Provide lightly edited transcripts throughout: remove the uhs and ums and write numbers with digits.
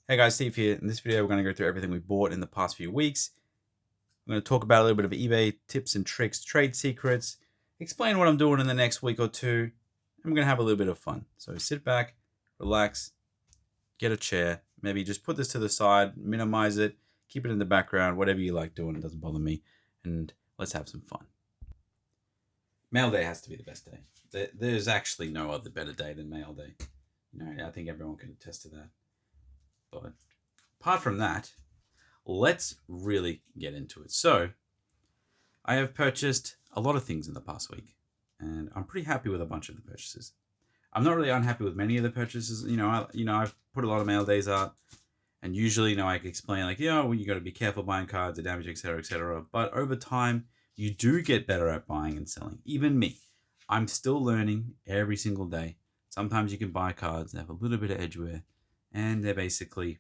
Hey guys, Steve here. In this video, we're going to go through everything we bought in the past few weeks. I'm going to talk about a little bit of eBay tips and tricks, trade secrets, explain what I'm doing in the next week or two, and we're going to have a little bit of fun. So sit back, relax, get a chair, maybe just put this to the side, minimize it, keep it in the background, whatever you like doing, it doesn't bother me, and let's have some fun. Mail day has to be the best day. There's actually no other better day than mail day. I think everyone can attest to that. But apart from that, let's really get into it. So, I have purchased a lot of things in the past week, and I'm pretty happy with a bunch of the purchases. I'm not really unhappy with many of the purchases. I've put a lot of mail days out, and usually, I can explain like, well, you got to be careful buying cards, the damage, etc., etc. But over time, you do get better at buying and selling. Even me, I'm still learning every single day. Sometimes you can buy cards that have a little bit of edge wear, and they're basically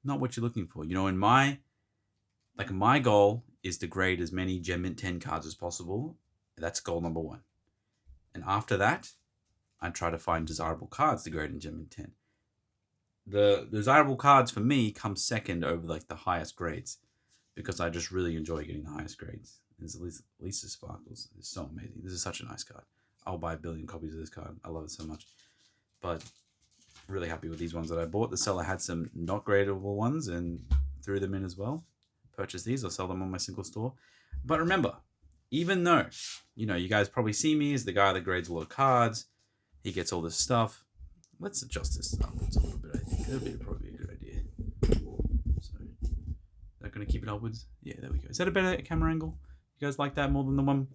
not what you're looking for. In my goal is to grade as many Gem Mint 10 cards as possible. That's goal number one. And after that, I try to find desirable cards to grade in Gem Mint 10. The desirable cards for me come second over like the highest grades because I just really enjoy getting the highest grades. There's Lisa Sparkles. It's so amazing. This is such a nice card. I'll buy a billion copies of this card. I love it so much. But really happy with these ones that I bought. The seller had some not gradable ones and threw them in as well. Purchase these or sell them on my single store. But remember, even though, you guys probably see me as the guy that grades a lot of cards, he gets all this stuff. Let's adjust this upwards a little bit, I think. That'd be probably a good idea. So, is that going to keep it upwards? Yeah, there we go. Is that a better camera angle? You guys like that more than the one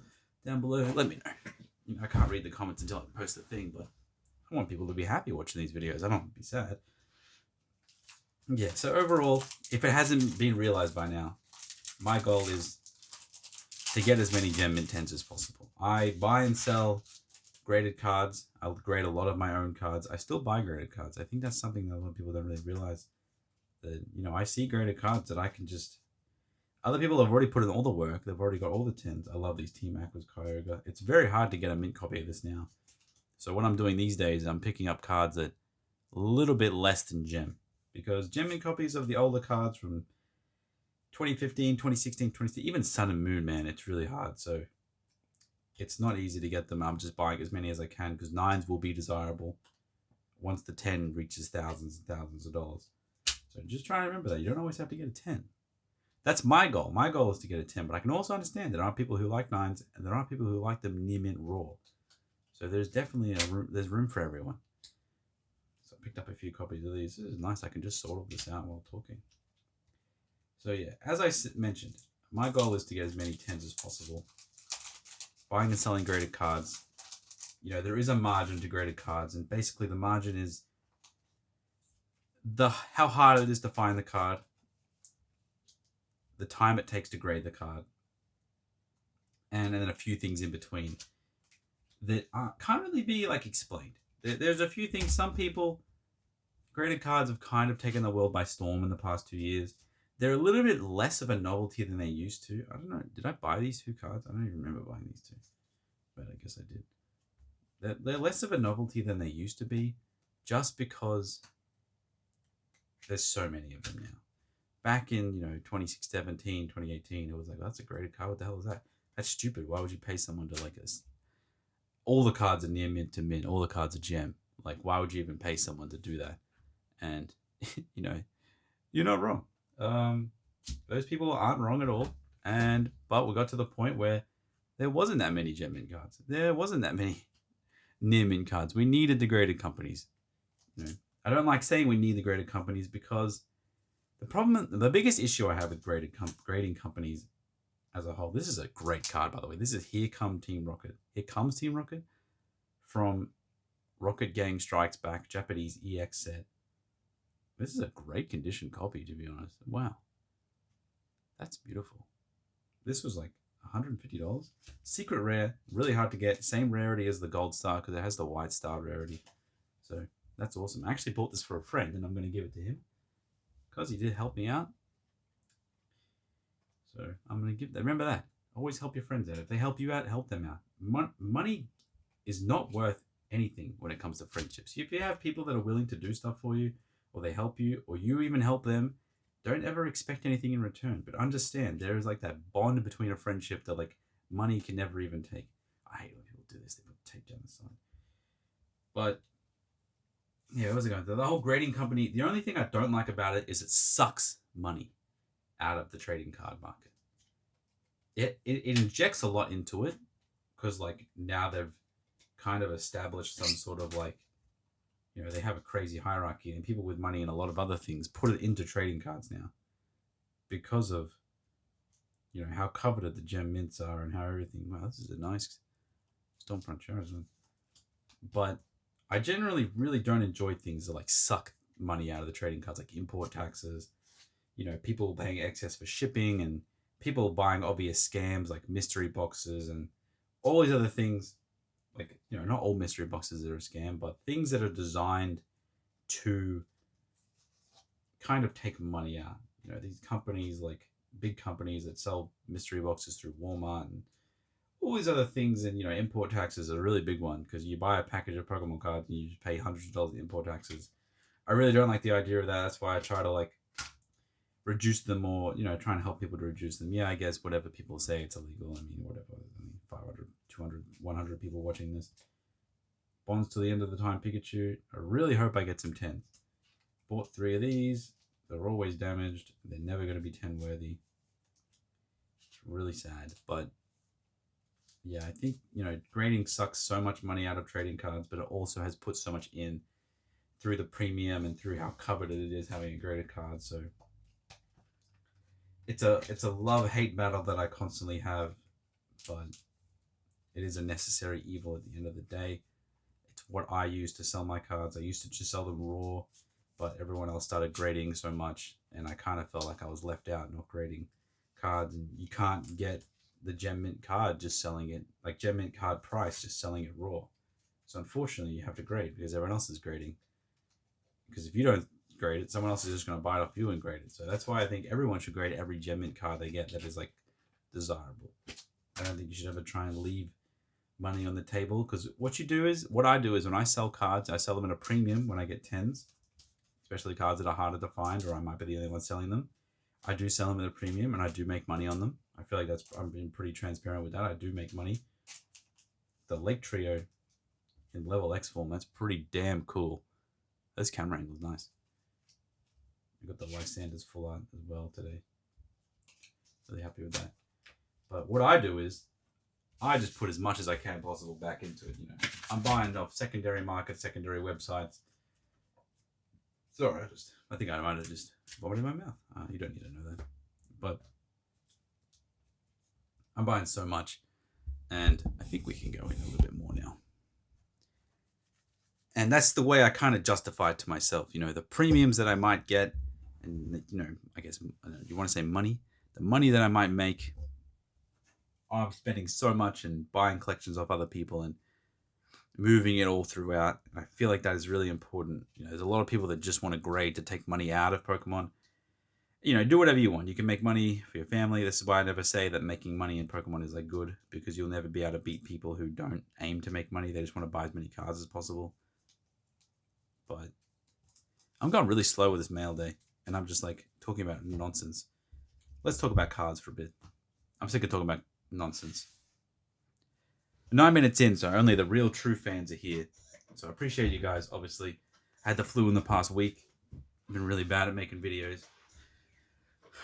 down below? Let me know. I can't read the comments until I post the thing, but I want people to be happy watching these videos. I don't want to be sad. Yeah, so overall, if it hasn't been realized by now, my goal is to get as many Gem Mint 10s as possible. I buy and sell graded cards. I'll grade a lot of my own cards. I still buy graded cards. I think that's something that a lot of people don't really realize. That, I see graded cards that I can just... Other people have already put in all the work. They've already got all the 10s. I love these Team Aquas Kyogre. It's very hard to get a mint copy of this now. So what I'm doing these days, I'm picking up cards that a little bit less than Gem. Because Gem Mint copies of the older cards from 2015, 2016, 2017, even Sun and Moon, man, it's really hard. So it's not easy to get them. I'm just buying as many as I can because 9s will be desirable once the 10 reaches thousands and thousands of dollars. So just try to remember that. You don't always have to get a 10. That's my goal. My goal is to get a 10, but I can also understand there are people who like 9s and there are people who like them near mint raw. So there's definitely there's room for everyone. So I picked up a few copies of these. This is nice. I can just sort all this out while talking. So yeah, as I mentioned, my goal is to get as many 10s as possible. Buying and selling graded cards. There is a margin to graded cards, and basically the margin is how hard it is to find the card, the time it takes to grade the card, and then a few things in between that can't really be explained. There's a few things. Some people, graded cards have kind of taken the world by storm in the past 2 years. They're a little bit less of a novelty than they used to. I don't know. Did I buy these 2 cards? I don't even remember buying these 2. But I guess I did. They're less of a novelty than they used to be just because there's so many of them now. Back in, 2017, 2018, it was like, that's a graded card. What the hell is that? That's stupid. Why would you pay someone to like this? All the cards are near mint to mint. All the cards are gem. Why would you even pay someone to do that? And, you're not wrong. Those people aren't wrong at all. But we got to the point where there wasn't that many gem mint cards. There wasn't that many near mint cards. We needed the graded companies. I don't like saying we need the graded companies because the biggest issue I have with grading companies as a whole. This is a great card, by the way. This is Here Comes Team Rocket. Here Comes Team Rocket from Rocket Gang Strikes Back Japanese EX set. This is a great condition copy, to be honest. Wow. That's beautiful. This was like $150. Secret rare, really hard to get. Same rarity as the gold star because it has the white star rarity. So that's awesome. I actually bought this for a friend and I'm going to give it to him because he did help me out. So I'm going to give that. Remember that. Always help your friends out. If they help you out, help them out. Money is not worth anything when it comes to friendships. If you have people that are willing to do stuff for you or they help you, or you even help them, don't ever expect anything in return. But understand there is like that bond between a friendship that like money can never even take. I hate when people do this. They put tape down the side. But yeah, where's it going? The whole grading company. The only thing I don't like about it is it sucks money out of the trading card market. It injects a lot into it because like now they've kind of established some sort of like, they have a crazy hierarchy, and people with money and a lot of other things put it into trading cards now because of how coveted the gem mints are and how everything. Wow, this is a nice Stormfront Charizard. But I generally really don't enjoy things that like suck money out of the trading cards, like import taxes, people paying excess for shipping, and people buying obvious scams like mystery boxes and all these other things. Like, not all mystery boxes are a scam, but things that are designed to kind of take money out. These companies, like big companies that sell mystery boxes through Walmart and all these other things. And, import taxes are a really big one because you buy a package of Pokemon cards and you just pay hundreds of dollars in import taxes. I really don't like the idea of that. That's why I try to like reduce them, or trying to help people to reduce them. Yeah, I guess whatever people say, it's illegal. I mean, whatever. 500, 200, 100 people watching this. Bonds to the end of the time Pikachu. I really hope I get some 10s. Bought 3 of these. They're always damaged. They're never going to be 10 worthy. It's really sad. But yeah, I think, grading sucks so much money out of trading cards, but it also has put so much in through the premium and through how coveted it is having a graded card. So it's a love-hate battle that I constantly have, but it is a necessary evil at the end of the day. It's what I use to sell my cards. I used to just sell them raw, but everyone else started grading so much, and I kind of felt like I was left out not grading cards. And you can't get the Gem Mint card just selling it, like Gem Mint card price, just selling it raw. So unfortunately, you have to grade because everyone else is grading. Because if you don't grade it, someone else is just going to buy it off you and grade it. So that's why I think everyone should grade every Gem Mint card they get that is like desirable. I don't think you should ever try and leave money on the table, because what I do is when I sell cards, I sell them at a premium when I get 10s, especially cards that are harder to find, or I might be the only one selling them. I do sell them at a premium, and I do make money on them. I feel like I'm being pretty transparent with that. I do make money. The Lake Trio in level X form, that's pretty damn cool. This camera angle is nice. I got the Lysanders full art as well today. Really happy with that. But what I do is I just put as much as I can possible back into it. I'm buying off secondary markets, secondary websites. Sorry, I think I might have just vomited in my mouth. You don't need to know that. But I'm buying so much, and I think we can go in a little bit more now. And that's the way I kind of justify it to myself. The premiums that I might get, and I guess, you want to say money? The money that I might make. I'm spending so much and buying collections off other people and moving it all throughout. And I feel like that is really important. There's a lot of people that just want to grade to take money out of Pokemon. Do whatever you want. You can make money for your family. This is why I never say that making money in Pokemon is like good, because you'll never be able to beat people who don't aim to make money. They just want to buy as many cards as possible. But I'm going really slow with this mail day, and I'm just like talking about nonsense. Let's talk about cards for a bit. I'm sick of talking about nonsense. 9 minutes in, so only the real true fans are here. So I appreciate you guys. Obviously, I had the flu in the past week. I've been really bad at making videos.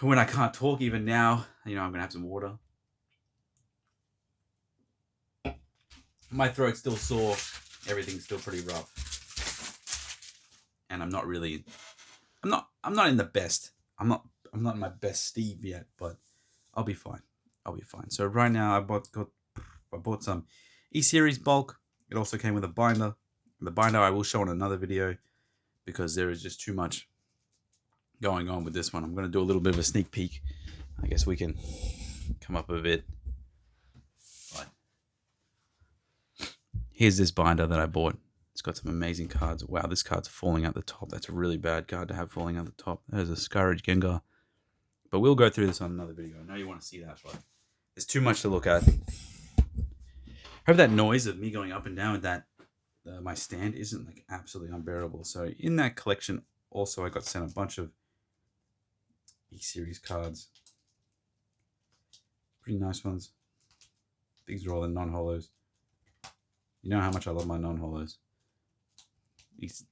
When I can't talk, even now, I'm gonna have some water. My throat's still sore. Everything's still pretty rough, and I'm not in the best. I'm not in my best Steve yet, but I'll be fine. So right now, I bought some E-Series bulk. It also came with a binder. The binder I will show in another video, because there is just too much going on with this one. I'm going to do a little bit of a sneak peek. I guess we can come up a bit. But here's this binder that I bought. It's got some amazing cards. Wow, this card's falling out the top. That's a really bad card to have falling out the top. There's a Scourge Gengar. But we'll go through this on another video. I know you want to see that, but there's too much to look at. I hope that noise of me going up and down with that my stand isn't like absolutely unbearable. So in that collection Also, I got sent a bunch of E-Series cards. Pretty nice ones. These are all the non-holos. You know how much I love my non-holos.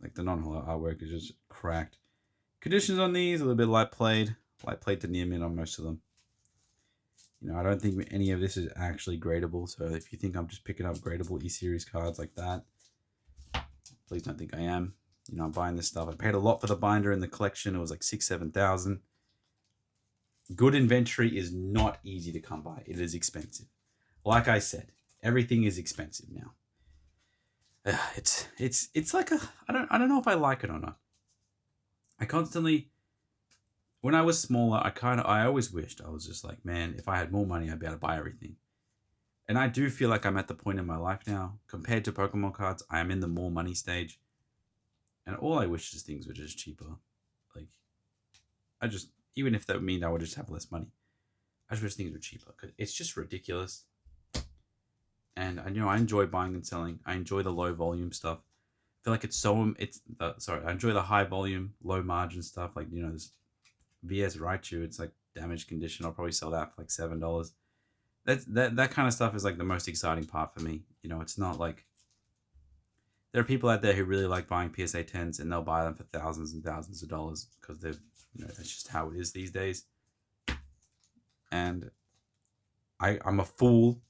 Like the non-holo artwork is just cracked. Conditions on these, a little bit light played to near mint on most of them. You know, I don't think any of this is actually gradable. So if you think I'm just picking up gradable E-Series cards like that, please don't think I am. You know, I'm buying this stuff. I paid a lot for the binder in the collection. It was like 6,000-7,000. Good inventory is not easy to come by. It is expensive. Like I said, everything is expensive now. It's like I don't know if I like it or not. I constantly, when I was smaller, I always wished I was just like, man, if I had more money, I'd be able to buy everything. And I do feel like I'm at the point in my life now, compared to Pokemon cards, I am in the more money stage. And all I wish is things were just cheaper. Like, even if that would mean I would just have less money, I just wish things were cheaper because it's just ridiculous. And I enjoy buying and selling. I enjoy the low volume stuff. I feel like I enjoy the high volume, low margin stuff. Like, this VS Raichu, it's like damaged condition. I'll probably sell that for like $7. That kind of stuff is like the most exciting part for me. It's not like there are people out there who really like buying PSA 10s and they'll buy them for thousands and thousands of dollars because that's just how it is these days. And I'm a fool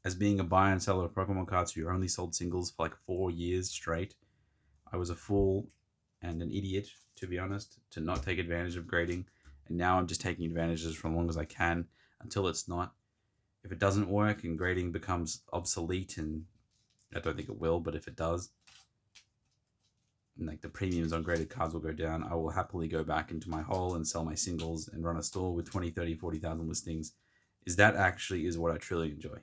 as being a buyer and seller of Pokemon cards who only sold singles for like 4 years straight. I was a fool and an idiot, to be honest, to not take advantage of grading. And now I'm just taking advantages for as long as I can until it's not. If it doesn't work and grading becomes obsolete, and I don't think it will, but if it does, and like the premiums on graded cards will go down, I will happily go back into my hole and sell my singles and run a store with 20, 30, 40,000 listings. That actually is what I truly enjoy.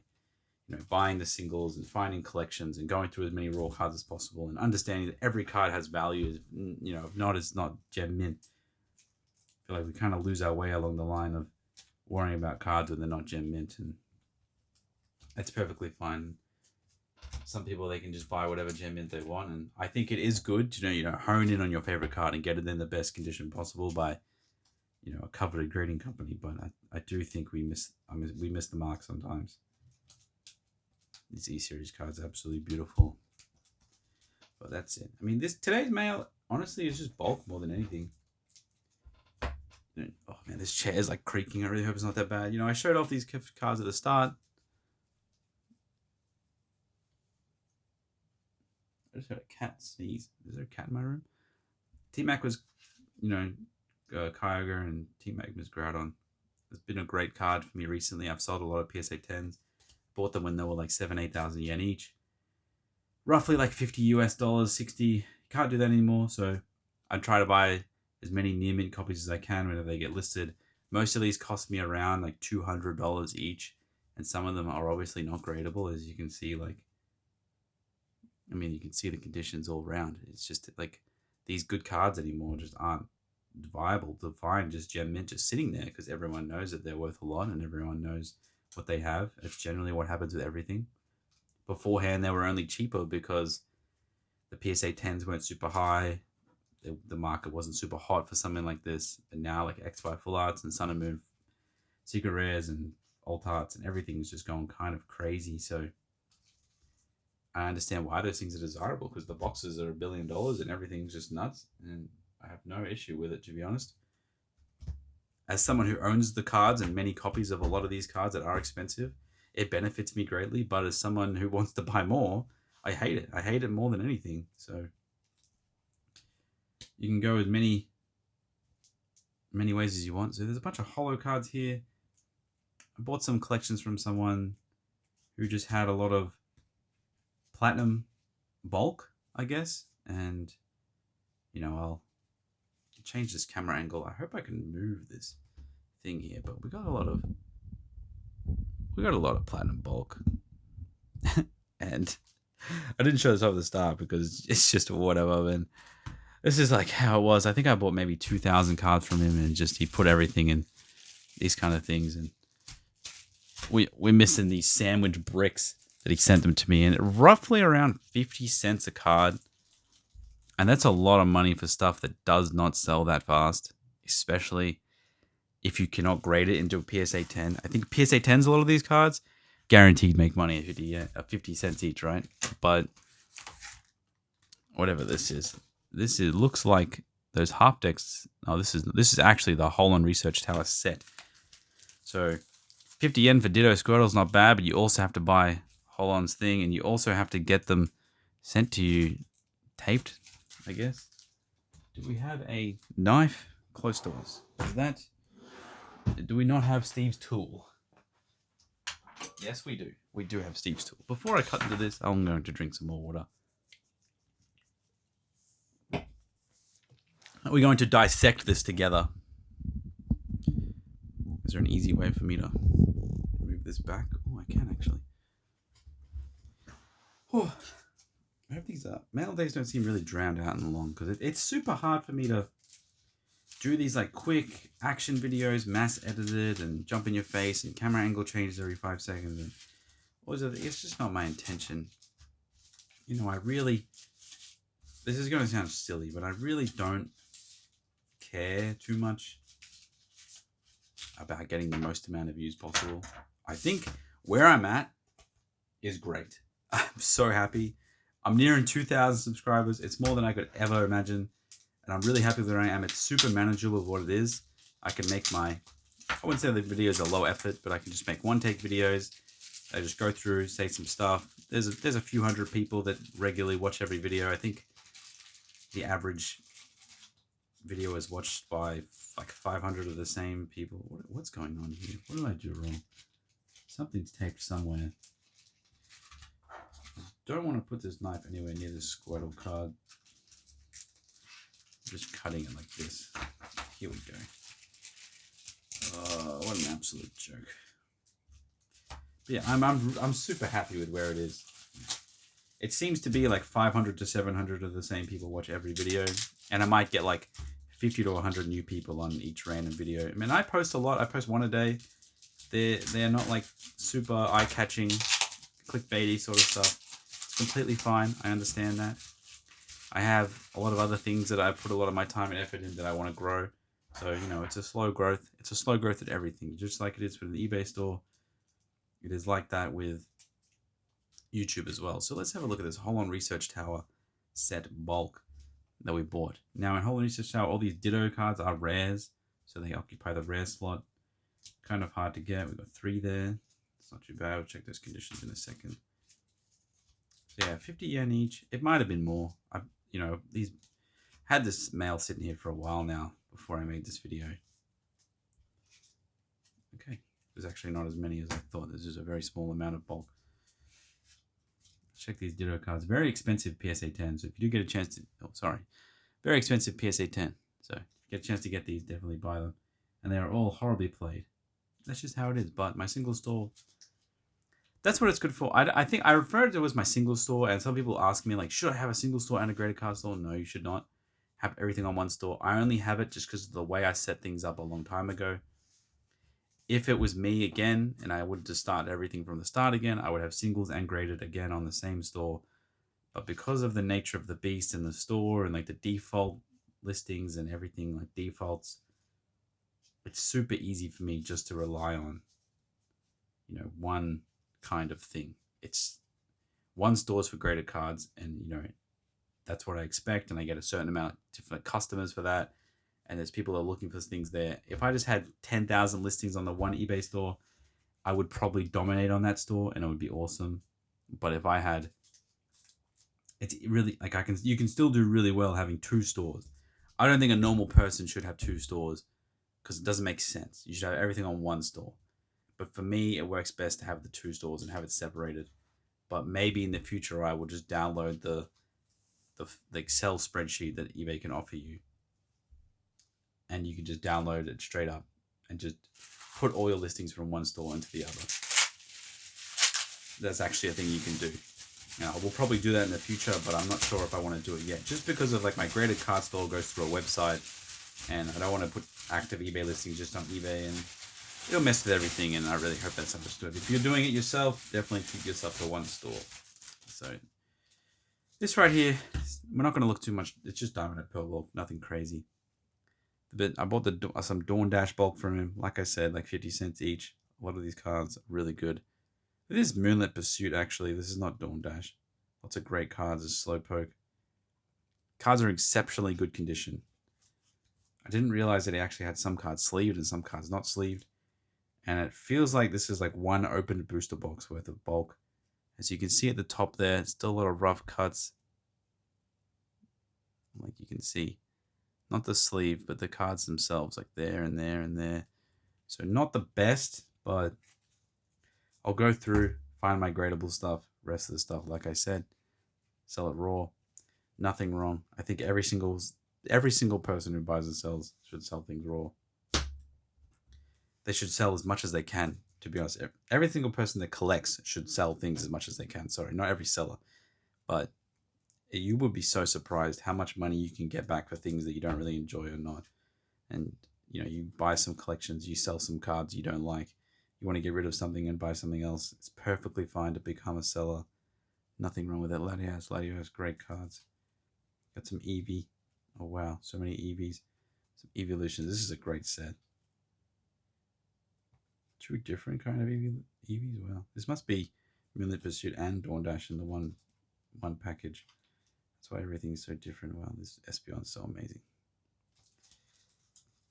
Buying the singles and finding collections and going through as many raw cards as possible and understanding that every card has value. If not, it's not gem mint. I feel like we kind of lose our way along the line of worrying about cards when they're not gem mint, and that's perfectly fine. Some people, they can just buy whatever gem mint they want, and I think it is good to hone in on your favorite card and get it in the best condition possible by a coveted grading company. But I do think we miss the mark sometimes. These E-Series cards are absolutely beautiful. But that's it. I mean, today's mail, honestly, is just bulk more than anything. Oh, man, this chair is like creaking. I really hope it's not that bad. I showed off these cards at the start. I just heard a cat sneeze. Is there a cat in my room? T-Mac was, Kyogre and T-Mac was Groudon. It's been a great card for me recently. I've sold a lot of PSA 10s. Bought them when they were like 7,000-8,000 yen each. Roughly like $50 60. You can't do that anymore. So I try to buy as many near mint copies as I can whenever they get listed. Most of these cost me around like $200 each. And some of them are obviously not gradable, as you can see. You can see the conditions all around. It's just like these good cards anymore just aren't viable to find just gem mint just sitting there, because everyone knows that they're worth a lot and everyone knows what they have. It's generally what happens with everything. Beforehand, they were only cheaper because the PSA 10s weren't super high. The market wasn't super hot for something like this. And now, like X5 Full Arts and Sun and Moon Secret Rares and Alt Arts and everything's just going kind of crazy. So I understand why those things are desirable, because the boxes are $1 billion and everything's just nuts. And I have no issue with it, to be honest. As someone who owns the cards and many copies of a lot of these cards that are expensive, it benefits me greatly. But as someone who wants to buy more, I hate it. I hate it more than anything. So you can go as many ways as you want. So there's a bunch of holo cards here. I bought some collections from someone who just had a lot of platinum bulk, I guess. And, I'll change this camera angle. I hope I can move this thing here, but we got a lot of platinum bulk. And I didn't show this off at the start because it's just whatever. And this is like how it was. I think I bought maybe 2,000 cards from him, and just he put everything in these kind of things. And we're missing these sandwich bricks that he sent them to me, and roughly around 50 cents a card. And that's a lot of money for stuff that does not sell that fast, especially if you cannot grade it into a PSA 10. I think PSA 10s, a lot of these cards, guaranteed make money at 50 cents each, right? But whatever this is looks like those half decks. Oh, this is actually the Holon Research Tower set. So 50 yen for Ditto Squirtle's not bad, but you also have to buy Holon's thing, and you also have to get them sent to you taped, I guess. Do we have a knife close to us? Do we not have Steve's tool? Yes, we do. We do have Steve's tool. Before I cut into this, I'm going to drink some more water. We're going to dissect this together. Is there an easy way for me to move this back? Oh, I can actually. Oh, I hope these mail days don't seem really drowned out and long, because it's super hard for me to do these like quick action videos, mass edited and jump in your face and camera angle changes every 5 seconds. And it's just not my intention. You know, this is going to sound silly, but I really don't care too much about getting the most amount of views possible. I think where I'm at is great. I'm so happy. I'm nearing 2,000 subscribers. It's more than I could ever imagine. And I'm really happy where I am. It's super manageable with what it is. I can make I wouldn't say the videos are low effort, but I can just make one-take videos. I just go through, say some stuff. There's a few hundred people that regularly watch every video. I think the average video is watched by like 500 of the same people. What's going on here? What did I do wrong? Something's taped somewhere. Don't want to put this knife anywhere near the Squirtle card. I'm just cutting it like this. Here we go. What an absolute joke. But yeah, I'm super happy with where it is. It seems to be like 500 to 700 of the same people watch every video, and I might get like 50 to 100 new people on each random video. I mean, I post a lot. I post one a day. They're not like super eye-catching, clickbaity sort of stuff. It's completely fine. I understand that. I have a lot of other things that I put a lot of my time and effort in that I want to grow. So, you know, it's a slow growth. It's a slow growth at everything, just like it is for the eBay store. It is like that with YouTube as well. So let's have a look at this Holon Research Tower set bulk that we bought. Now in Holon Research Tower, all these Ditto cards are rares, so they occupy the rare slot. Kind of hard to get. We've got 3 there. It's not too bad. We'll check those conditions in a second. So yeah, 50 yen each. It might have been more. These had this mail sitting here for a while now before I made this video. Okay, there's actually not as many as I thought. This is a very small amount of bulk. Check these Ditto cards. Very expensive PSA 10. So if you do get a chance to... very expensive PSA 10. So if you get a chance to get these, definitely buy them. And they are all horribly played. That's just how it is. But my single store... That's what it's good for. I think I referred to it as my single store, and some people ask me, like, should I have a single store and a graded card store? No, you should not have everything on one store. I only have it just because of the way I set things up a long time ago. If it was me again, and I would just start everything from the start again, I would have singles and graded again on the same store. But because of the nature of the beast in the store and like the default listings and everything, like defaults, it's super easy for me just to rely on, one kind of thing. It's one store's for graded cards, and that's what I expect, and I get a certain amount of different customers for that, and there's people that are looking for things there. If I just had 10,000 listings on the one eBay store, I would probably dominate on that store and it would be awesome. But if I had, it's really like you can still do really well having 2 stores. I don't think a normal person should have 2 stores because it doesn't make sense. You should have everything on one store. But for me, it works best to have the 2 stores and have it separated. But maybe in the future, I will just download the Excel spreadsheet that eBay can offer you. And you can just download it straight up and just put all your listings from one store into the other. That's actually a thing you can do. We'll probably do that in the future, but I'm not sure if I want to do it yet. Just because of like my graded card store goes through a website, and I don't want to put active eBay listings just on eBay, and it'll mess with everything, and I really hope that's understood. If you're doing it yourself, definitely keep yourself to one store. So This right here, we're not going to look too much. It's just Diamond and Pearl bulk, nothing crazy. But I bought some Dawn Dash bulk from him. Like I said, like 50 cents each. A lot of these cards are really good. It is Moonlit Pursuit, actually. This is not Dawn Dash. Lots of great cards as Slowpoke. Cards are in exceptionally good condition. I didn't realize that he actually had some cards sleeved and some cards not sleeved. And it feels like this is like one opened booster box worth of bulk. As you can see at the top there, it's still a lot of rough cuts. Like you can see. Not the sleeve, but the cards themselves, like there and there and there. So not the best, but I'll go through, find my gradable stuff, rest of the stuff, like I said, sell it raw. Nothing wrong. I think every single person who buys and sells should sell things raw. They should sell as much as they can, to be honest. Every single person that collects should sell things as much as they can. Sorry, not every seller. But you would be so surprised how much money you can get back for things that you don't really enjoy or not. And, you buy some collections, you sell some cards you don't like. You want to get rid of something and buy something else. It's perfectly fine to become a seller. Nothing wrong with it. Latios has great cards. Got some Eevee. Oh, wow. So many Eevees. Some Evolutions. This is a great set. Two different kind of Eevees. Wow. This must be Moonlit Pursuit and Dawn Dash in the one package. That's why everything's so different. Wow, this Espeon's so amazing.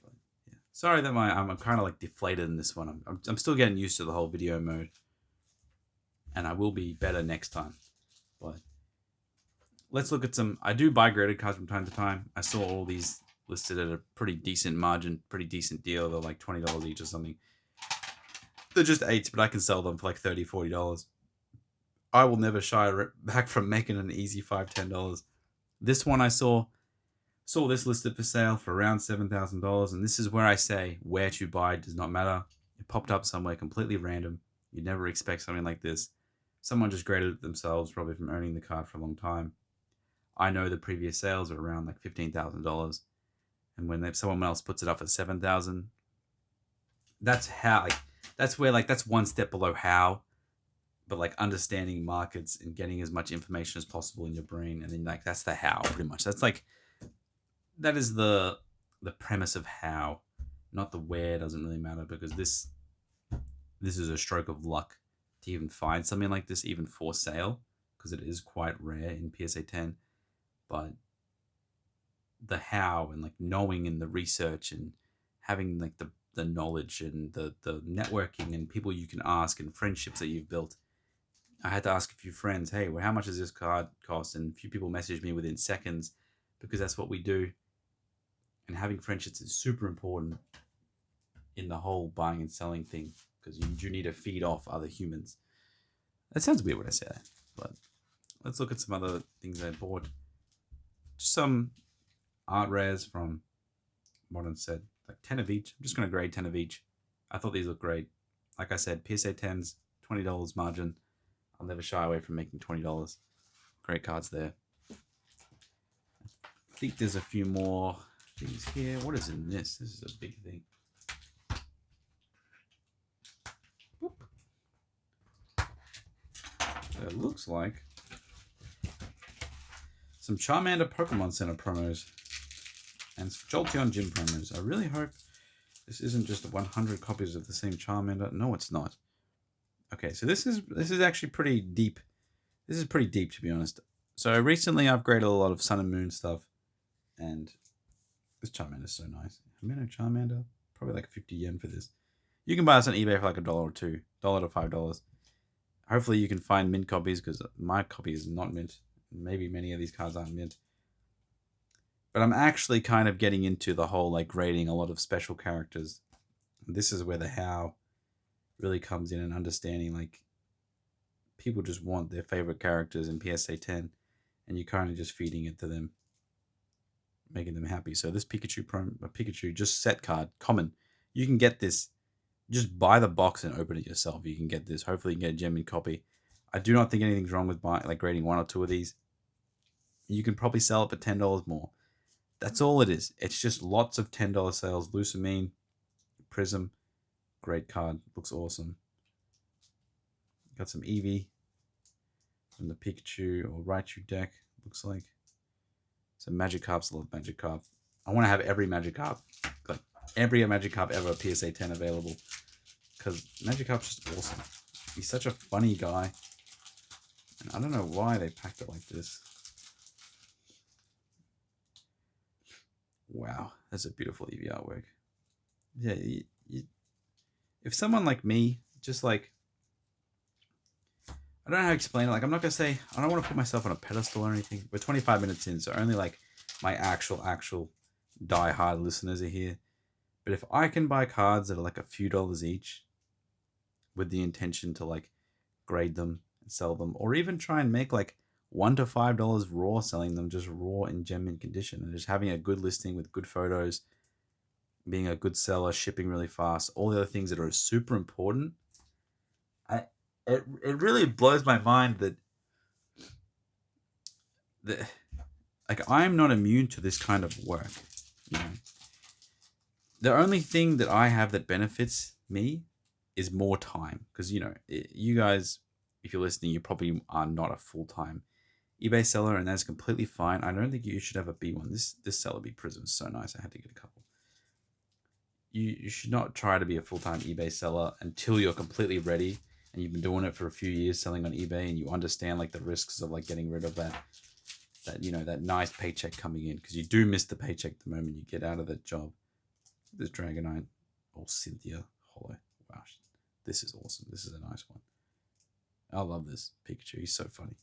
But, yeah. Sorry that I'm kind of like deflated in this one. I'm still getting used to the whole video mode. And I will be better next time. But let's look at some. I do buy graded cards from time to time. I saw all these listed at a pretty decent margin, pretty decent deal. They're like $20 each or something. They're just 8s, but I can sell them for like $30, $40. I will never shy back from making an easy $5, $10. This one I saw this listed for sale for around $7,000, and this is where I say where to buy does not matter. It popped up somewhere completely random. You'd never expect something like this. Someone just graded it themselves, probably from owning the card for a long time. I know the previous sales are around like $15,000, and when someone else puts it up at $7,000, that's how that's where that's one step below how, but like understanding markets and getting as much information as possible in your brain, and then that's the how pretty much. That is the premise of how, not the where. Doesn't really matter because this is a stroke of luck to even find something like this even for sale because it is quite rare in PSA 10. But the how and knowing and the research and having the knowledge and the networking and people you can ask and friendships that you've built. I had to ask a few friends, hey, well, how much does this card cost? And a few people messaged me within seconds because that's what we do. And having friendships is super important in the whole buying and selling thing because you do need to feed off other humans. That sounds weird when I say that, but let's look at some other things I bought. Just some art rares from Modern Set, like 10 of each. I'm just going to grade 10 of each. I thought these looked great. Like I said, PSA 10s, $20 margin. I'll never shy away from making $20. Great cards there. I think there's a few more things here. What is in this? This is a big thing. It looks like some Charmander Pokemon Center promos and Jolteon Gym promos. I really hope this isn't just 100 copies of the same Charmander. No, it's not. Okay, so this is actually pretty deep. This is pretty deep, to be honest. So recently I've graded a lot of Sun and Moon stuff, and this Charmander is so nice. Amino Charmander, probably like 50 yen for this. You can buy this on eBay for like $1 or $2, $1 to $5. Hopefully you can find mint copies because my copy is not mint. Maybe many of these cards aren't mint. But I'm actually kind of getting into the whole grading a lot of special characters. This is where the how really comes in and understanding people just want their favorite characters in PSA 10 and you're kind of just feeding it to them, making them happy. So this Pikachu just set card, common. You can get this. Just buy the box and open it yourself. You can get this. Hopefully you can get a genuine copy. I do not think anything's wrong with grading 1 or 2 of these. You can probably sell it for $10 more. That's all it is. It's just lots of $10 sales. Lusamine, Prism, great card. Looks awesome. Got some Eevee from the Pikachu or Raichu deck. looks like. So Magikarp's love Magikarp. I want to have every Magikarp, like every Magikarp ever PSA 10 available. Because Magikarp's just awesome. He's such a funny guy. And I don't know why they packed it like this. Wow, that's a beautiful Eevee artwork. Yeah, if someone like me, just like, I don't know how to explain it. Like, I'm not going to say, I don't want to put myself on a pedestal or anything. We're 25 minutes in, so only like my actual die-hard listeners are here. But if I can buy cards that are like a few dollars each with the intention to like grade them and sell them, or even try and make like $1 to $5 raw selling them, just raw in gem mint condition, and just having a good listing with good photos, being a good seller, shipping really fast, all the other things that are super important. It really blows my mind that like I'm not immune to this kind of work. You know, the only thing that I have that benefits me is more time, because you know, you guys, if you're listening, you probably are not a full-time eBay seller, and that's completely fine. I don't think you should ever be one. This Celebi Prism is so nice. I had to get a couple. You should not try to be a full-time eBay seller until you're completely ready and you've been doing it for a few years selling on eBay, and you understand like the risks of like getting rid of that you know, that nice paycheck coming in, because you do miss the paycheck the moment you get out of that job. This Dragonite or Cynthia Hollow. Wow, this is awesome. This is a nice one. I love this Pikachu. He's so funny.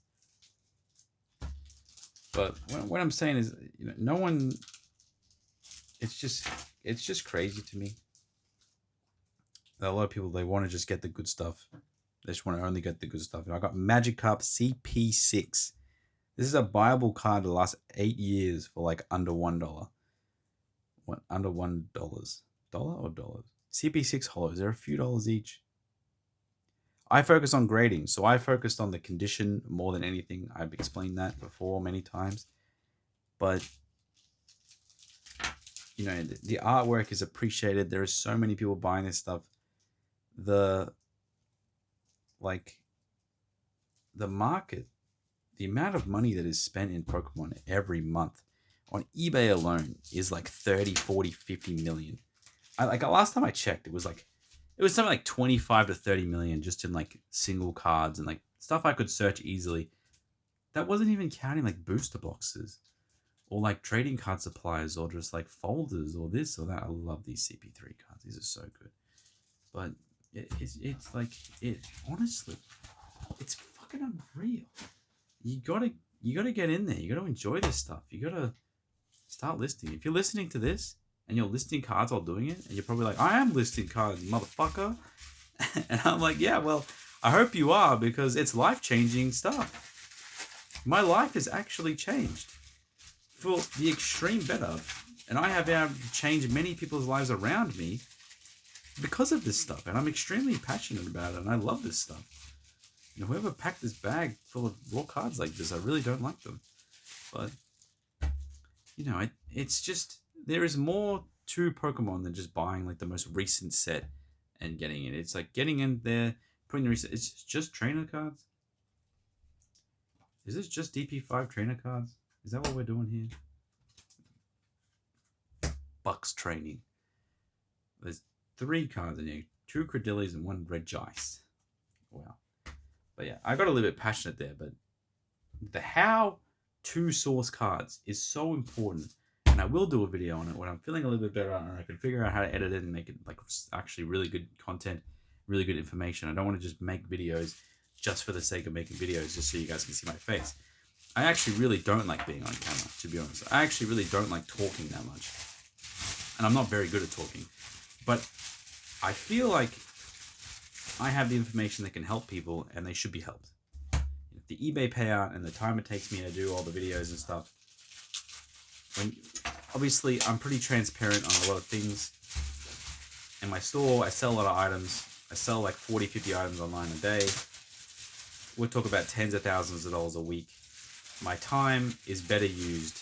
But what I'm saying is, you know, no one. It's just crazy to me. A lot of people, they want to just get the good stuff. They just want to only get the good stuff. And I got Magikarp CP6. This is a buyable card that lasts 8 years for like under $1. What, under $1? Dollar or dollars? CP6 hollows. They're a few dollars each. I focus on grading, so I focused on the condition more than anything. I've explained that before many times. But you know, the artwork is appreciated. There are so many people buying this stuff. The market, the amount of money that is spent in Pokemon every month on eBay alone is like 30, 40, 50 million. Last time I checked, it was something like 25 to 30 million just in like single cards and like stuff I could search easily. That wasn't even counting like booster boxes or like trading card suppliers or just like folders or this or that. I love these CP3 cards. These are so good. But it's like, honestly, it's fucking unreal. You gotta get in there. You gotta enjoy this stuff. You gotta start listing. If you're listening to this and you're listing cards while doing it, and you're probably like, I am listing cards, motherfucker. And I'm like, yeah, well, I hope you are, because it's life-changing stuff. My life has actually changed for the extreme better. And I have changed many people's lives around me because of this stuff. And I'm extremely passionate about it, and I love this stuff. You know, whoever packed this bag full of raw cards like this, I really don't like them. But, you know, it's just, there is more to Pokemon than just buying like the most recent set and getting it. It's like getting in there, putting the recent, it's just trainer cards. Is this just DP5 trainer cards? Is that what we're doing here? Bucks training. There's 3 cards in here. 2 Credillies and 1 Regice. Wow. But yeah, I got a little bit passionate there, but the how to source cards is so important. And I will do a video on it when I'm feeling a little bit better and I can figure out how to edit it and make it like actually really good content, really good information. I don't want to just make videos just for the sake of making videos just so you guys can see my face. I actually really don't like being on camera, to be honest. I actually really don't like talking that much. And I'm not very good at talking. But I feel like I have the information that can help people, and they should be helped. The eBay payout and the time it takes me to do all the videos and stuff. Obviously, I'm pretty transparent on a lot of things. In my store, I sell a lot of items. I sell like 40, 50 items online a day. We'll talk about tens of thousands of dollars a week. My time is better used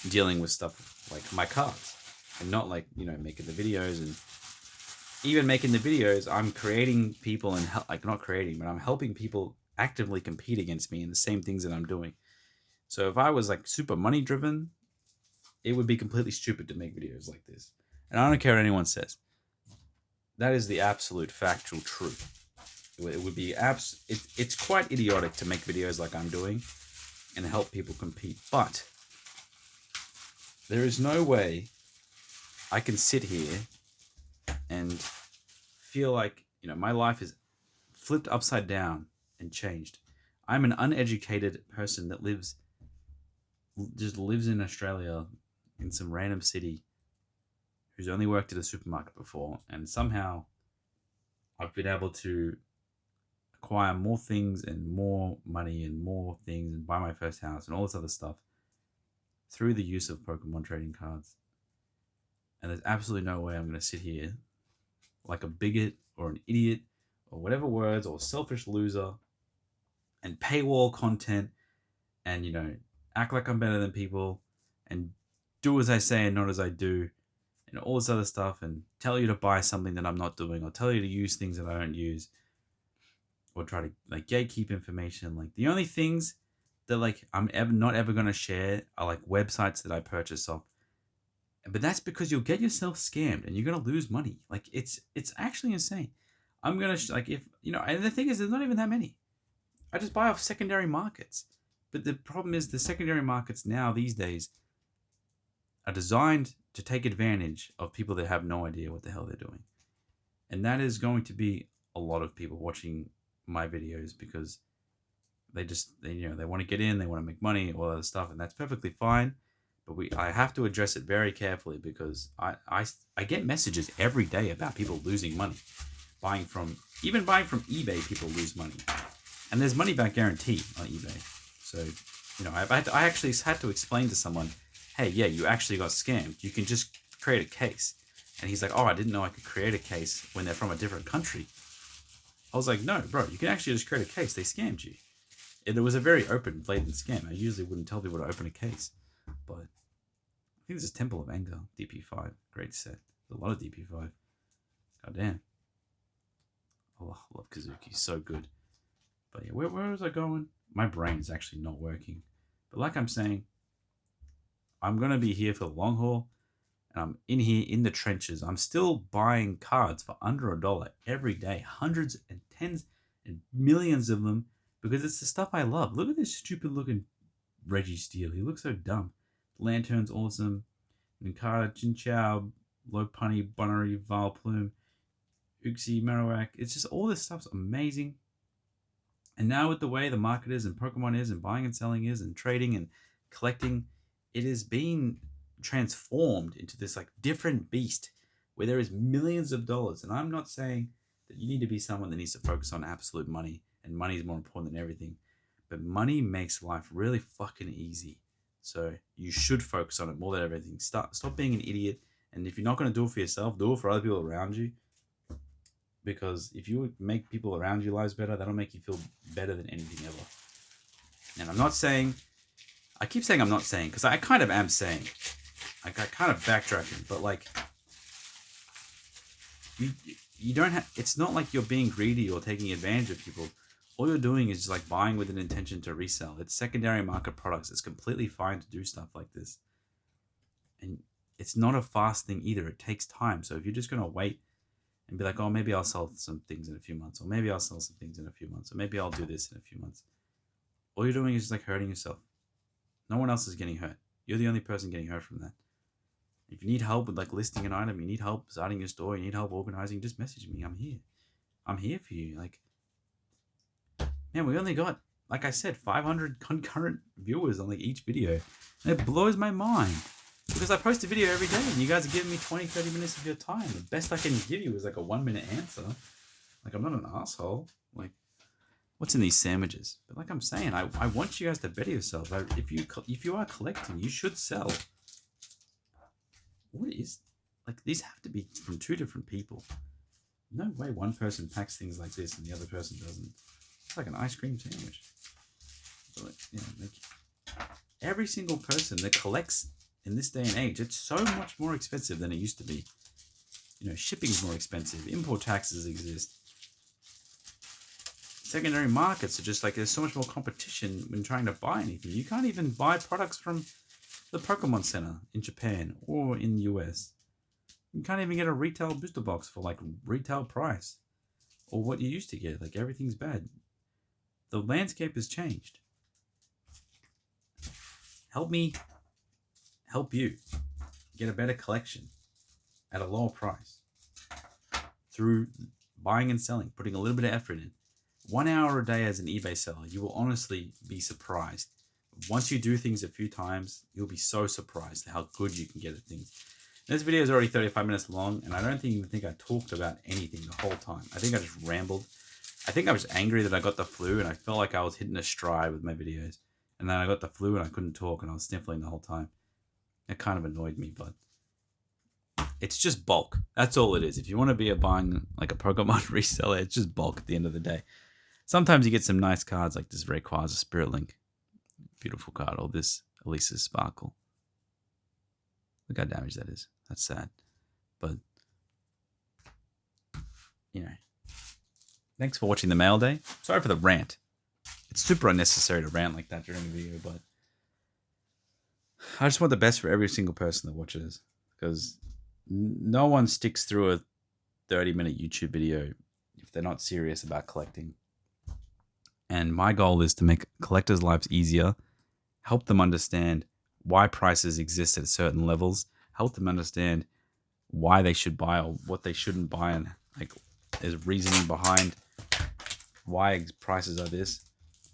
dealing with stuff like my cards and not like, you know, making the videos. And even making the videos, I'm creating people and like not creating, but I'm helping people actively compete against me in the same things that I'm doing. So if I was like super money driven, it would be completely stupid to make videos like this. And I don't care what anyone says. That is the absolute factual truth. It would be it's quite idiotic to make videos like I'm doing and help people compete. But there is no way I can sit here and feel like, my life is flipped upside down and changed. I'm an uneducated person that just lives in Australia in some random city who's only worked at a supermarket before, and somehow I've been able to acquire more things and more money and more things and buy my first house and all this other stuff through the use of Pokemon trading cards. And there's absolutely no way I'm going to sit here like a bigot or an idiot or whatever words or selfish loser and paywall content and, act like I'm better than people and do as I say and not as I do and all this other stuff and tell you to buy something that I'm not doing or tell you to use things that I don't use or try to like gatekeep information. Like the only things that like I'm not ever going to share are like websites that I purchase off. But that's because you'll get yourself scammed and you're going to lose money. Like it's actually insane. I'm going to like if, and the thing is there's not even that many. I just buy off secondary markets. But the problem is the secondary markets now these days are designed to take advantage of people that have no idea what the hell they're doing. And that is going to be a lot of people watching my videos because they want to get in, they want to make money, all that stuff, and that's perfectly fine. But I have to address it very carefully because I get messages every day about people losing money. Buying from eBay, people lose money. And there's money back guarantee on eBay. So, I actually had to explain to someone, hey, yeah, you actually got scammed. You can just create a case. And he's like, oh, I didn't know I could create a case when they're from a different country. I was like, no, bro, you can actually just create a case. They scammed you. It was a very open, blatant scam. I usually wouldn't tell people to open a case. But I think this is Temple of Anger, DP5. Great set. There's a lot of DP5. God damn. Oh, I love Kazuki. So good. But yeah, where was I going? My brain's actually not working. But like I'm saying, I'm going to be here for the long haul. And I'm in here in the trenches. I'm still buying cards for under $1 every day. Hundreds and tens and millions of them. Because it's the stuff I love. Look at this stupid looking Reggie Steele. He looks so dumb. Lantern's awesome. Ninkata, Chinchou, Lopunny, Bonnery, Vileplume, Uxie, Marowak. It's just all this stuff's amazing. And now with the way the market is and Pokemon is and buying and selling is and trading and collecting, it is being transformed into this like different beast where there is millions of dollars. And I'm not saying that you need to be someone that needs to focus on absolute money and money is more important than everything. But money makes life really fucking easy. So you should focus on it more than everything. Stop being an idiot. And if you're not going to do it for yourself, do it for other people around you. Because if you make people around your lives better, that'll make you feel better than anything ever. And I'm not saying, I keep saying I'm not saying, because I kind of am saying. I kind of backtracking, but like, you don't have, it's not like you're being greedy or taking advantage of people. All you're doing is just like buying with an intention to resell. It's secondary market products. It's completely fine to do stuff like this. And it's not a fast thing either. It takes time. So if you're just going to wait and be like, oh, maybe I'll sell some things in a few months, or maybe I'll sell some things in a few months, or maybe I'll do this in a few months. All you're doing is just like hurting yourself. No one else is getting hurt. You're the only person getting hurt from that. If you need help with like listing an item, you need help starting your store, you need help organizing, just message me. I'm here. I'm here for you. Like, man, we only got, like I said, 500 concurrent viewers on like each video. And it blows my mind. Because I post a video every day and you guys are giving me 20, 30 minutes of your time. The best I can give you is like a 1-minute answer. Like, I'm not an asshole. Like, what's in these sandwiches? But like I'm saying, I want you guys to better yourselves. If you are collecting, you should sell. What is, like, these have to be from two different people. No way one person packs things like this and the other person doesn't. It's like an ice cream sandwich. But, like, every single person that collects in this day and age, it's so much more expensive than it used to be. Shipping's more expensive. Import taxes exist. secondary markets are just like there's so much more competition when trying to buy anything. You can't even buy products from the Pokemon Center in Japan or in the US. You can't even get a retail booster box for like retail price or what you used to get. Like everything's bad. The landscape has changed. Help me help you get a better collection at a lower price through buying and selling, putting a little bit of effort in. 1 hour a day as an eBay seller, you will honestly be surprised. Once you do things a few times, you'll be so surprised at how good you can get at things. This video is already 35 minutes long, and I don't even think I talked about anything the whole time. I think I just rambled. I think I was angry that I got the flu, and I felt like I was hitting a stride with my videos. And then I got the flu, and I couldn't talk, and I was sniffling the whole time. It kind of annoyed me, but it's just bulk. That's all it is. If you want to be buying like a Pokemon reseller, it's just bulk at the end of the day. Sometimes you get some nice cards like this Rayquaza Spirit Link. Beautiful card. Or this Elisa Sparkle. Look how damaged that is. That's sad. But, you know. Thanks for watching the mail day. Sorry for the rant. It's super unnecessary to rant like that during the video, but I just want the best for every single person that watches. Because no one sticks through a 30-minute YouTube video if they're not serious about collecting. And my goal is to make collectors' lives easier, help them understand why prices exist at certain levels, help them understand why they should buy or what they shouldn't buy, and like there's reasoning behind why prices are this.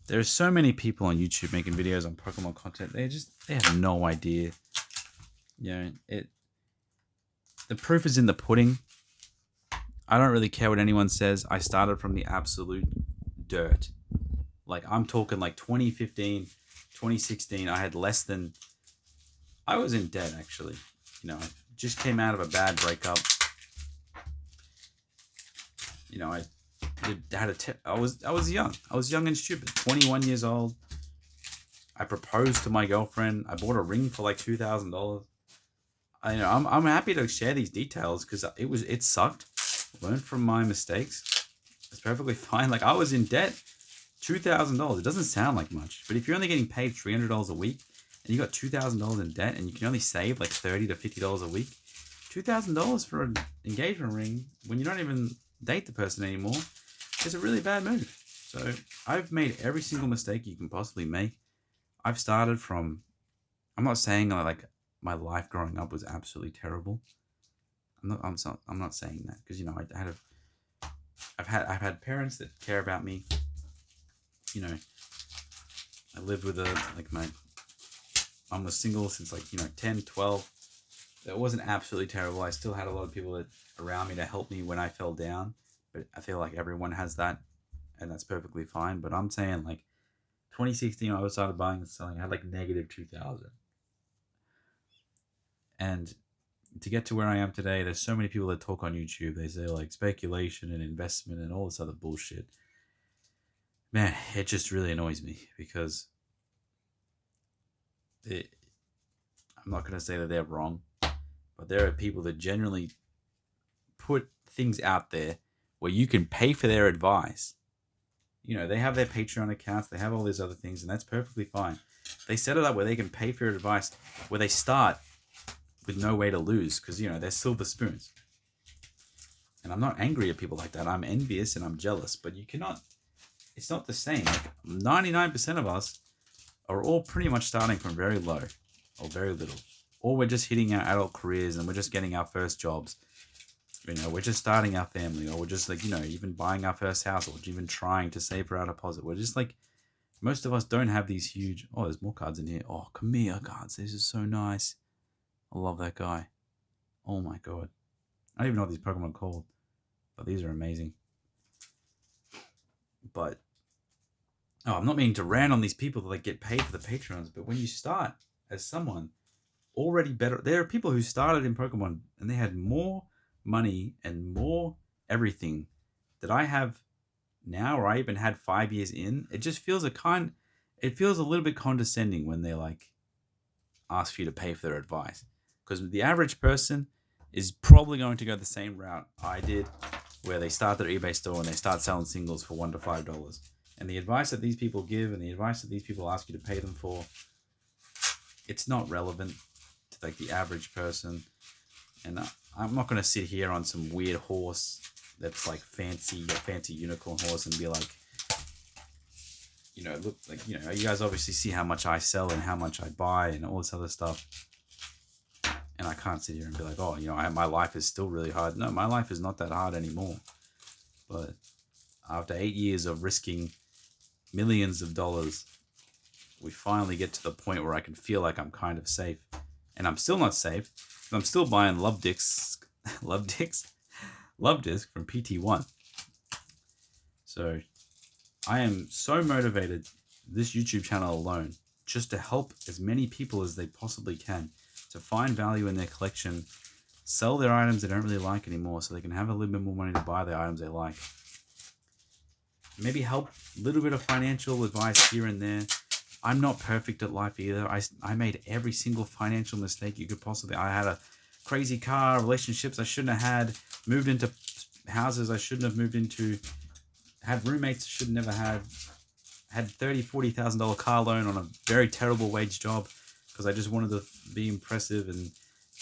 There's so many people on YouTube making videos on Pokemon content. They have no idea. You know, the proof is in the pudding. I don't really care what anyone says. I started from the absolute dirt. Like, I'm talking like 2015, 2016, I had less than... I was in debt, actually. You know, I just came out of a bad breakup. You know, I was young. I was young and stupid. 21 years old. I proposed to my girlfriend. I bought a ring for like $2,000. I'm happy to share these details because it sucked. Learned from my mistakes. It's perfectly fine. Like, I was in debt. $2,000. It doesn't sound like much, but if you're only getting paid $300 a week and you got $2,000 in debt and you can only save like $30 to $50 a week, $2,000 for an engagement ring when you don't even date the person anymore is a really bad move. So I've made every single mistake you can possibly make. I've started from... I'm not saying like my life growing up was absolutely terrible. I'm not saying that because, you know, I've had parents that care about me. You know, I lived with my mum was single since 10, 12. It wasn't absolutely terrible. I still had a lot of people around me to help me when I fell down. But I feel like everyone has that, and that's perfectly fine. But I'm saying 2016, I started buying and selling. I had negative 2,000. And to get to where I am today, there's so many people that talk on YouTube. They say speculation and investment and all this other bullshit. Man, it just really annoys me because I'm not going to say that they're wrong, but there are people that generally put things out there where you can pay for their advice. You know, they have their Patreon accounts, they have all these other things, and that's perfectly fine. They set it up where they can pay for your advice, where they start with no way to lose because, you know, they're silver spoons. And I'm not angry at people like that. I'm envious and I'm jealous, but you cannot... It's not the same. 99% of us are all pretty much starting from very low or very little. Or we're just hitting our adult careers and we're just getting our first jobs. You know, we're just starting our family, or we're just even buying our first house, or even trying to save for our deposit. We're just most of us don't have these huge... Oh, there's more cards in here. Oh, Kamiya cards. This is so nice. I love that guy. Oh my god. I don't even know what these Pokemon are called, but these are amazing. But I'm not meaning to rant on these people that get paid for the Patreons, but when you start as someone already better, there are people who started in Pokemon and they had more money and more everything that I have now, or I even had 5 years in. It just feels it feels a little bit condescending when they ask for you to pay for their advice, because the average person is probably going to go the same route I did, where they start their eBay store and they start selling singles for $1 to $5. And the advice that these people give and the advice that these people ask you to pay them for, it's not relevant to like the average person. And I'm not going to sit here on some weird horse that's like fancy unicorn horse and be like, look like, you guys obviously see how much I sell and how much I buy and all this other stuff. And I can't sit here and be like, oh, my life is still really hard. No, my life is not that hard anymore. But after 8 years of risking millions of dollars, we finally get to the point where I can feel like I'm kind of safe. And I'm still not safe. I'm still buying Love Disc from PT1. So I am so motivated, this YouTube channel alone, just to help as many people as they possibly can to find value in their collection, sell their items they don't really like anymore so they can have a little bit more money to buy the items they like. Maybe help a little bit of financial advice here and there. I'm not perfect at life either. I made every single financial mistake you could possibly. I had a crazy car, relationships I shouldn't have had, moved into houses I shouldn't have moved into, had roommates I should never had $30,000-$40,000 car loan on a very terrible wage job because I just wanted to be impressive, and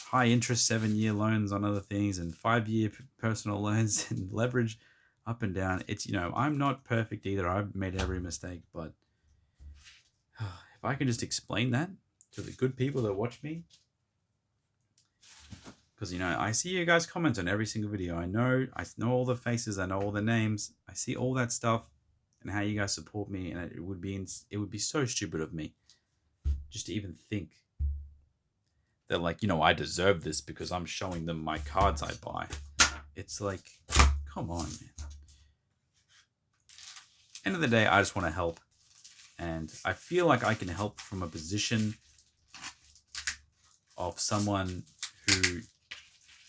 high interest 7-year loans on other things and 5-year personal loans and leverage up and down. It's, I'm not perfect either. I've made every mistake, but if I can just explain that to the good people that watch me, because, I see you guys comment on every single video. I know all the faces. I know all the names. I see all that stuff and how you guys support me. And it would be so stupid of me just to even think that, like, I deserve this because I'm showing them my cards I buy. It's like, come on, man. End of the day, I just want to help. And I feel like I can help from a position of someone who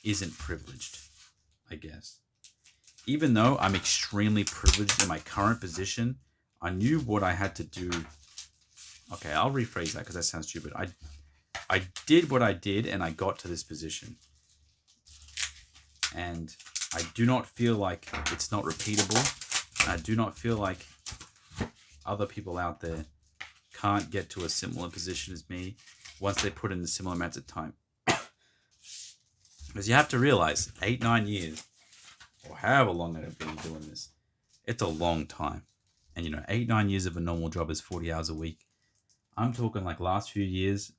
isn't privileged, I guess. Even though I'm extremely privileged in my current position, I knew what I had to do. Okay, I'll rephrase that because that sounds stupid. I did what I did and I got to this position. And I do not feel like it's not repeatable. And I do not feel like other people out there can't get to a similar position as me once they put in the similar amounts of time. Because you have to realize 8-9 years, or however long I've been doing this, it's a long time. And 8-9 years of a normal job is 40 hours a week. I'm talking like last few years,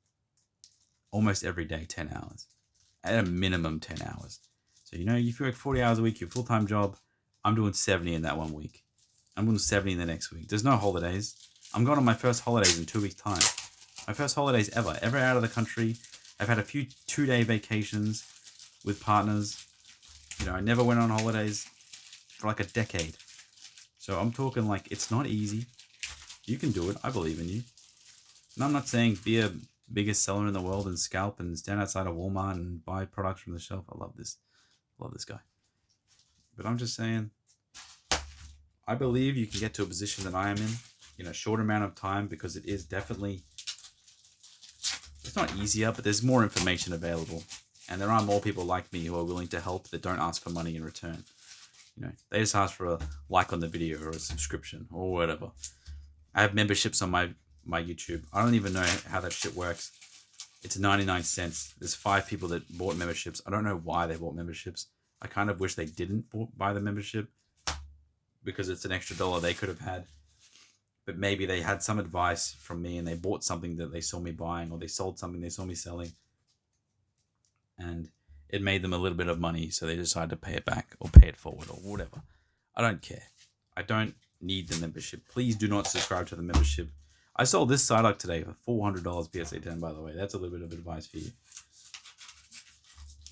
almost every day 10 hours, at a minimum 10 hours. So if you work 40 hours a week, your full-time job, I'm doing 70 in that 1 week. I'm doing 70 in the next week. There's no holidays. I'm going on my first holidays in 2 weeks' time. My first holidays ever out of the country. I've had a few 2-day vacations with partners. I never went on holidays for like a decade. So I'm talking like it's not easy. You can do it. I believe in you. And I'm not saying be a biggest seller in the world and scalp and stand outside of Walmart and buy products from the shelf. I love this. Love this guy. But I'm just saying, I believe you can get to a position that I am in a short amount of time, because it is definitely, it's not easier, but there's more information available. And there are more people like me who are willing to help that don't ask for money in return. They just ask for a like on the video or a subscription or whatever. I have memberships on my YouTube. I don't even know how that shit works. It's 99 cents. There's 5 people that bought memberships. I don't know why they bought memberships. I kind of wish they didn't buy the membership, because it's an extra $1 they could have had. But maybe they had some advice from me and they bought something that they saw me buying, or they sold something they saw me selling, and it made them a little bit of money, so they decided to pay it back or pay it forward or whatever. I don't care. I don't need the membership. Please do not subscribe to the membership. I sold this Psyduck today for $400 PSA 10, by the way. That's a little bit of advice for you.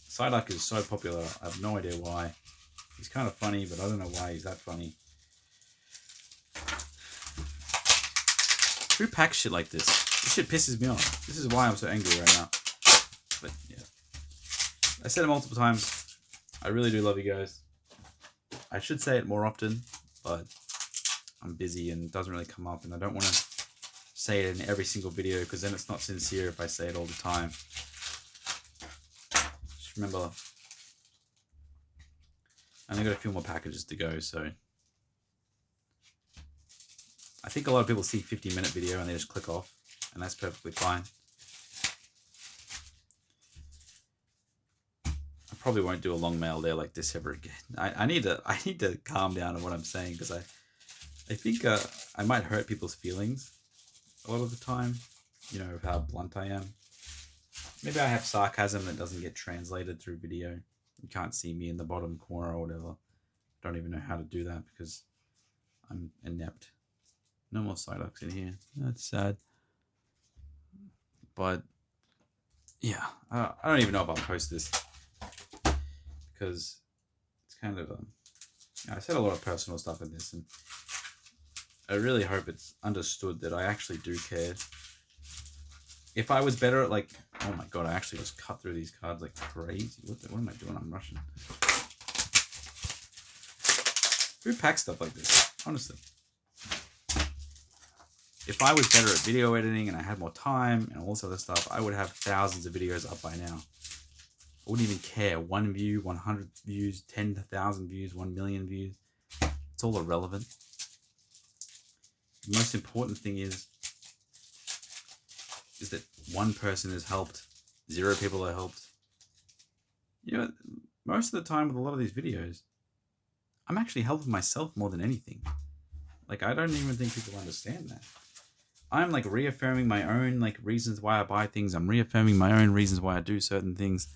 Psyduck is so popular. I have no idea why. He's kind of funny, but I don't know why he's that funny. Who packs shit like this? This shit pisses me off. This is why I'm so angry right now. But yeah. I said it multiple times. I really do love you guys. I should say it more often, but I'm busy and it doesn't really come up, and I don't want to say it in every single video, because then it's not sincere if I say it all the time. Just remember, And I've got a few more packages to go, so I think a lot of people see 50-minute video and they just click off, and that's perfectly fine. I probably won't do a long mail there like this ever again. I need to calm down on what I'm saying, because I think I might hurt people's feelings a lot of the time, you know, of how blunt I am. Maybe I have sarcasm that doesn't get translated through video. You can't see me in the bottom corner or whatever. Don't even know how to do that because I'm inept. No more Psyducks in here. That's sad. But yeah, I don't even know if I'll post this because it's kind of I said a lot of personal stuff in this, and I really hope it's understood that I actually do care. If I was better at, like, oh my god, I actually just cut through these cards like crazy. What am I doing? I'm rushing. Who packs stuff like this? Honestly. If I was better at video editing and I had more time and all this other stuff, I would have thousands of videos up by now. I wouldn't even care. 1 view, 100 views, 10,000 views, 1 million views. It's all irrelevant. The most important thing is that one person is helped, 0 people are helped. You know, most of the time with a lot of these videos, I'm actually helping myself more than anything. Like, I don't even think people understand that. I'm like reaffirming my own like reasons why I buy things. I'm reaffirming my own reasons why I do certain things.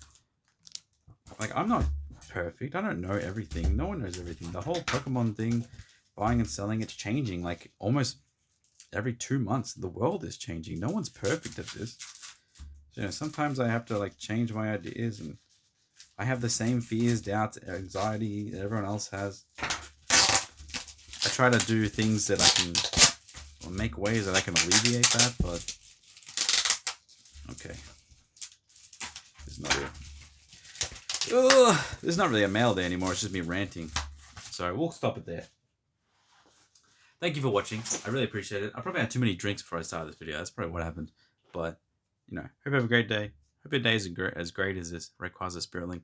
Like, I'm not perfect. I don't know everything. No one knows everything. The whole Pokemon thing, buying and selling, it's changing. Like, almost every 2 months, the world is changing. No one's perfect at this. So, you know, sometimes I have to like change my ideas, and I have the same fears, doubts, anxiety that everyone else has. I try to do things that I can, or make ways that I can alleviate that, but okay. There's not really a mail there anymore. It's just me ranting. So we'll stop it there. Thank you for watching. I really appreciate it. I probably had too many drinks before I started this video. That's probably what happened. But, you know, hope you have a great day. Hope your day is as great as this Rayquaza Spirit Link.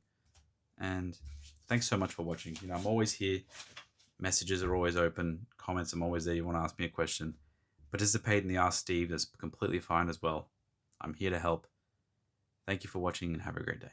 And thanks so much for watching. You know, I'm always here. Messages are always open. Comments, I'm always there. You want to ask me a question, participate in the Ask Steve. That's completely fine as well. I'm here to help. Thank you for watching and have a great day.